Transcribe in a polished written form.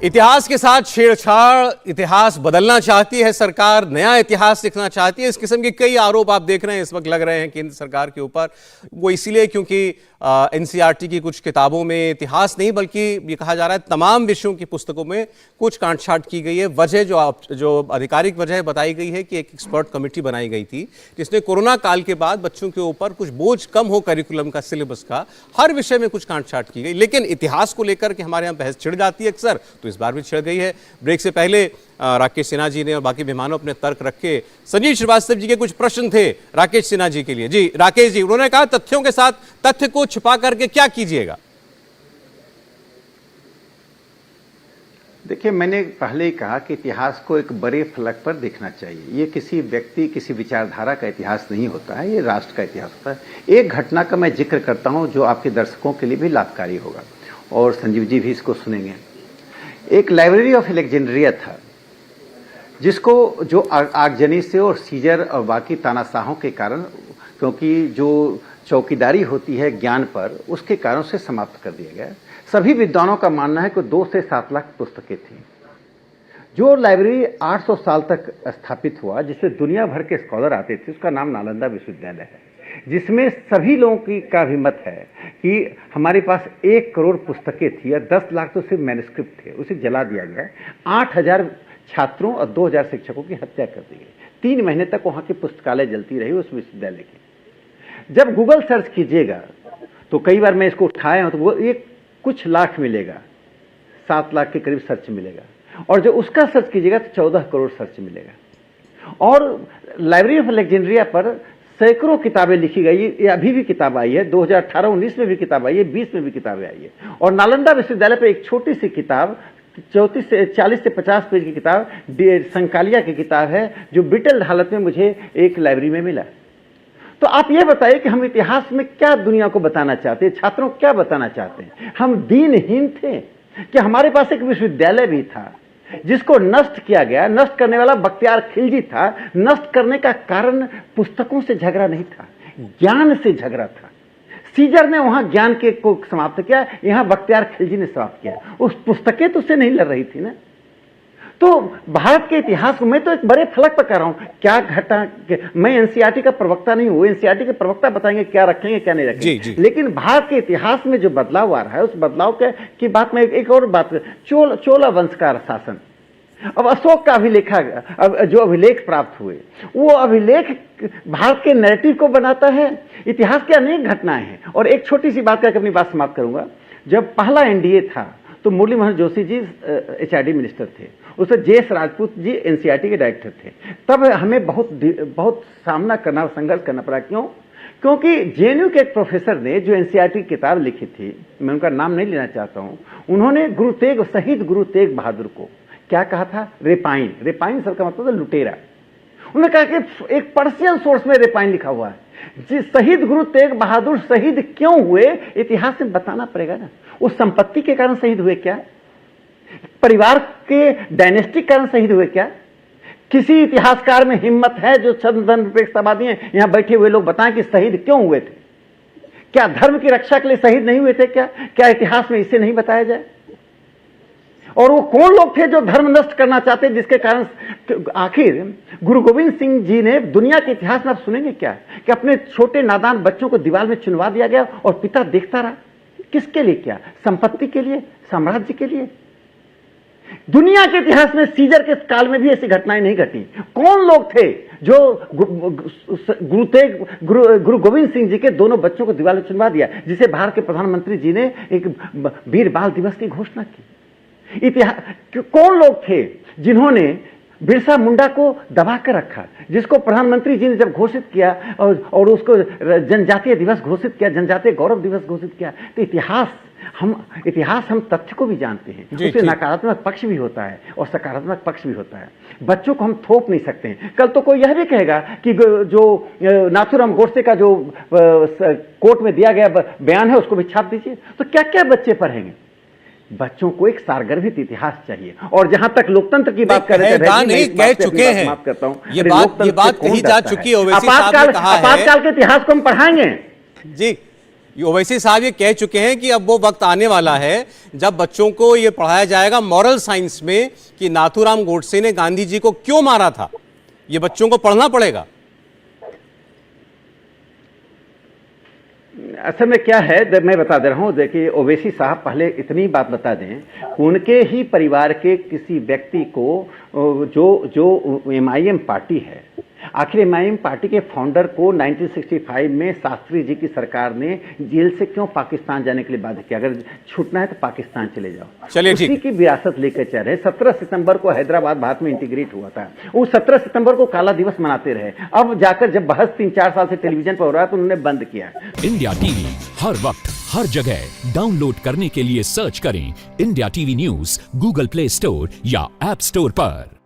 इतिहास के साथ छेड़छाड़, इतिहास बदलना चाहती है सरकार, नया इतिहास लिखना चाहती है। इस किस्म के कई आरोप आप देख रहे हैं इस वक्त लग रहे हैं केंद्र सरकार के ऊपर। वो इसलिए क्योंकि एनसीईआरटी की कुछ किताबों में इतिहास नहीं बल्कि ये कहा जा रहा है तमाम विषयों की पुस्तकों में कुछ कांट-छांट की गई है। वजह जो आधिकारिक वजह बताई गई है कि एक एक्सपर्ट कमेटी बनाई गई थी जिसने कोरोना काल के बाद बच्चों के ऊपर कुछ बोझ कम हो करिकुलम का, सिलेबस का, हर विषय में कुछ कांट-छांट की गई। लेकिन इतिहास को लेकर के हमारे यहाँ बहस छिड़ जाती है अक्सर, तो इस बार भी छिड़ गई है। ब्रेक से पहले राकेश सिन्हा जी ने और बाकी मेहमानों अपने तर्क रखे। संजीव श्रीवास्तव जी के कुछ प्रश्न थे राकेश सिन्हा जी के लिए। जी राकेश जी, उन्होंने कहा तथ्यों के साथ तथ्य को छिपा करके क्या कीजिएगा? देखिए, मैंने पहले ही कहा कि इतिहास को एक बड़े फलक पर देखना चाहिए। ये किसी व्यक्ति, किसी विचारधारा का इतिहास नहीं होता है, ये राष्ट्र का इतिहास होता है। एक घटना का मैं जिक्र करता हूं जो आपके दर्शकों के लिए भी लाभकारी होगा और संजीव जी भी इसको सुनेंगे। एक लाइब्रेरी ऑफ अलेक्जेंड्रिया था जिसको जो आगजनी से और सीजर और बाकी तानाशाहों के कारण, क्योंकि जो चौकीदारी होती है ज्ञान पर, उसके कारण से समाप्त कर दिया गया। सभी विद्वानों का मानना है कि 2 से 7 लाख पुस्तकें थी। जो लाइब्रेरी 800 साल तक स्थापित हुआ, जिससे दुनिया भर के स्कॉलर आते थे, उसका नाम नालंदा विश्वविद्यालय है, जिसमें सभी लोगों का भी मत है कि हमारे पास 1 करोड़ पुस्तकें थी और 10 लाख तो सिर्फ मैन्युस्क्रिप्ट थे। उसे जला दिया गया। 8000 छात्रों और 2000 शिक्षकों की हत्या कर दी गई। 3 महीने तक वहां की पुस्तकालय जलती रही उस विश्वविद्यालय की। जब गूगल सर्च कीजिएगा तो कई बार मैं इसको उठाया हूं तो वो एक कुछ लाख मिलेगा, 7 लाख के करीब सर्च मिलेगा, और जो उसका सर्च कीजिएगा तो 14 करोड़ सर्च मिलेगा। और लाइब्रेरी ऑफ अलेक्जेंड्रिया पर सैकड़ों किताबें लिखी गई। ये अभी भी किताब आई है, 2018-19 में भी किताब आई है, 20 में भी किताबें आई है। और नालंदा विश्वविद्यालय पर एक छोटी सी किताब 40 से 50 पेज की किताब, संकालिया की किताब है, जो बिटल्ड हालत में मुझे एक लाइब्रेरी में मिला। तो आप ये बताइए कि हम इतिहास में क्या दुनिया को बताना चाहते हैं, छात्रों को क्या बताना चाहते हैं? हम दीनहीन थे कि हमारे पास एक विश्वविद्यालय भी था जिसको नष्ट किया गया। नष्ट करने वाला बख्तियार खिलजी था। नष्ट करने का कारण पुस्तकों से झगड़ा नहीं था, ज्ञान से झगड़ा था। सीजर ने वहां ज्ञान के को समाप्त किया, यहां बख्तियार खिलजी ने समाप्त किया। उस पुस्तकें तो उससे नहीं लड़ रही थी ना। तो भारत के इतिहास को मैं तो एक बड़े फलक पर कर रहा हूं। क्या घटा, मैं एनसीईआरटी का प्रवक्ता नहीं हूं, एनसीईआरटी के प्रवक्ता बताएंगे क्या रखेंगे क्या नहीं रखेंगे। लेकिन भारत के इतिहास में जो बदलाव आ रहा है, उस बदलाव की बात में एक और बात, चोला वंश का शासन। अब अशोक का अभिलेखा, जो अभिलेख प्राप्त हुए, वो अभिलेख भारत के नैरेटिव को बनाता है। इतिहास की अनेक घटनाएं हैं। और एक छोटी सी बात करके अपनी बात समाप्त करूंगा। जब पहला एनडीए था तो मुरली मनोहर जोशी जी एचआरडी मिनिस्टर थे, उसमें जेएस राजपूत जी एनसीईआरटी के डायरेक्टर थे। तब हमें बहुत सामना करना, संघर्ष करना पड़ा। क्यों? क्योंकि जेएनयू के एक प्रोफेसर ने जो एनसीईआरटी की किताब लिखी थी, मैं उनका नाम नहीं लेना चाहता हूं, उन्होंने शहीद गुरु तेग बहादुर को क्या कहा था? रेपाइन। रेपाइन सर का मतलब लुटेरा। उन्होंने कहा कि एक पर्शियन सोर्स में रेपाइन लिखा हुआ है। शहीद गुरु तेग बहादुर शहीद क्यों हुए, इतिहास में बताना पड़ेगा ना। उस संपत्ति के कारण शहीद हुए क्या? परिवार के डायनेस्टिक कारण शहीद हुए क्या? किसी इतिहासकार में हिम्मत है जो निरपेक्षतावादी हैं यहां बैठे हुए लोग बताएं कि शहीद क्यों हुए थे? क्या धर्म की रक्षा के लिए शहीद नहीं हुए थे? क्या इतिहास में इसे नहीं बताया जाए? और वो कौन लोग थे जो धर्म नष्ट करना चाहते, जिसके कारण आखिर गुरु गोविंद सिंह जी ने दुनिया के इतिहास में आप सुनेंगे क्या कि अपने छोटे नादान बच्चों को दीवार में चुनवा दिया गया और पिता देखता रहा। किसके लिए? क्या संपत्ति के लिए, साम्राज्य के लिए? दुनिया के इतिहास में सीजर के काल में भी ऐसी घटनाएं नहीं घटी। कौन लोग थे जो गुरु गोविंद सिंह जी के दोनों बच्चों को दीवार में चुनवा दिया, जिसे भारत के प्रधानमंत्री जी ने एक वीर बाल दिवस की घोषणा की? इतिहास कौन लोग थे जिन्होंने बिरसा मुंडा को दबा कर रखा, जिसको प्रधानमंत्री जी ने जब घोषित किया और उसको जनजातीय दिवस घोषित किया, जनजातीय गौरव दिवस घोषित किया? तो इतिहास हम तथ्य को भी जानते हैं। उससे नकारात्मक पक्ष भी होता है और सकारात्मक पक्ष भी होता है। बच्चों को हम थोप नहीं सकते हैं। कल तो कोई यह भी कहेगा कि जो नाथूराम गोडसे का जो कोर्ट में दिया गया बयान है उसको भी छाप दीजिए। तो क्या क्या बच्चे पढ़ेंगे? बच्चों को एक सारगर्भित इतिहास चाहिए। और जहां तक लोकतंत्र की बात कर रहे थे, कह चुके हैं, ये बात कही जा चुकी है। आपातकाल के इतिहास को हम पढ़ाएंगे। जी ओवैसी साहब ये कह चुके हैं कि अब वो वक्त आने वाला है जब बच्चों को ये पढ़ाया जाएगा मॉरल साइंस में कि नाथूराम गोडसे ने गांधी जी को क्यों मारा था। ये बच्चों को पढ़ना पड़ेगा। असल में क्या है, मैं बता दे रहा हूं। देखिए, ओवैसी साहब पहले इतनी बात बता दें, उनके ही परिवार के किसी व्यक्ति को जो एमआईएम पार्टी है, आखिर एमआईएम पार्टी के फाउंडर को 1965 में शास्त्री जी की सरकार ने जेल से क्यों पाकिस्तान जाने के लिए बाध्य किया? अगर छूटना है तो पाकिस्तान चले जाओ। चलिए ठीक, उसी की विरासत लेकर चल रहे। 17 सितंबर को हैदराबाद भारत में इंटीग्रेट हुआ था, वो 17 सितंबर को काला दिवस मनाते रहे। अब जाकर जब बहस 3-4 साल से टेलीविजन पर हो रहा है तो उन्होंने बंद किया। इंडिया टीवी हर वक्त हर जगह डाउनलोड करने के लिए सर्च करें India TV news Google play store या ऐप स्टोर पर।